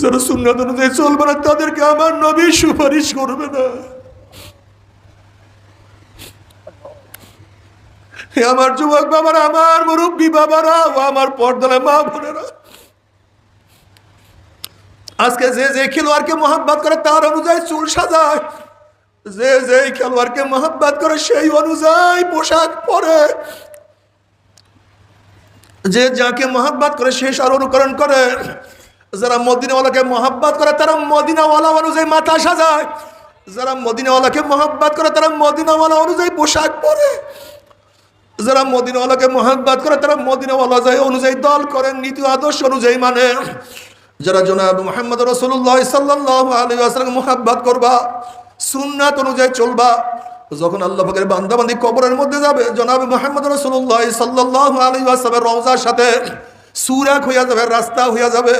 যারা সুন্নাত অনুযায়ী চলবে না তাদেরকে আমার নবী সুপারিশ করবে না। হে আমার যুবক বাবারা, আমার মুরব্বী বাবারা ও আমার পর্দায় মা বোনেরা, আজকে যে যে খেলোয়াড়কে মহাব্বত করে তার অনুযায়ী চুল সাজায়, যে যে খেলোয়াড়কে মহাব্বত করে সেই অনুযায়ী পোশাক পরে, যে যাকে মহাব্বত করে সে তার অনুকরণ করে। যারা মদিনাওয়ালাকে মহাব্বত করে তারা মদিনাওয়ালা অনুযায়ী মাথা সাজায়, যারা মদিনাওয়ালাকে মহাব্বত করে তারা মদিনাওয়ালা অনুযায়ী পোশাক পরে, যারা মদিনাওয়ালাকে মহাব্বত করে তারা মদিনাওয়ালা অনুযায়ী দল করেন, নীতি আদর্শ অনুযায়ী মানে। যারা জনাব মুহাম্মদ রাসূলুল্লাহ সাল্লাল্লাহু আলাইহি ওয়াসাল্লাম মহাব্বত করবা, সুন্নাত অনুযায়ী চলবা, যখন আল্লাহ পাকের বান্দাবান্দি কবরের মধ্যে যাবে, জনাব মুহাম্মদ রাসূলুল্লাহ সাল্লাল্লাহু আলাইহি ওয়াসাল্লামের রওজার সাথে সুরাক হইয়া যাবে, রাস্তা হইয়া যাবে।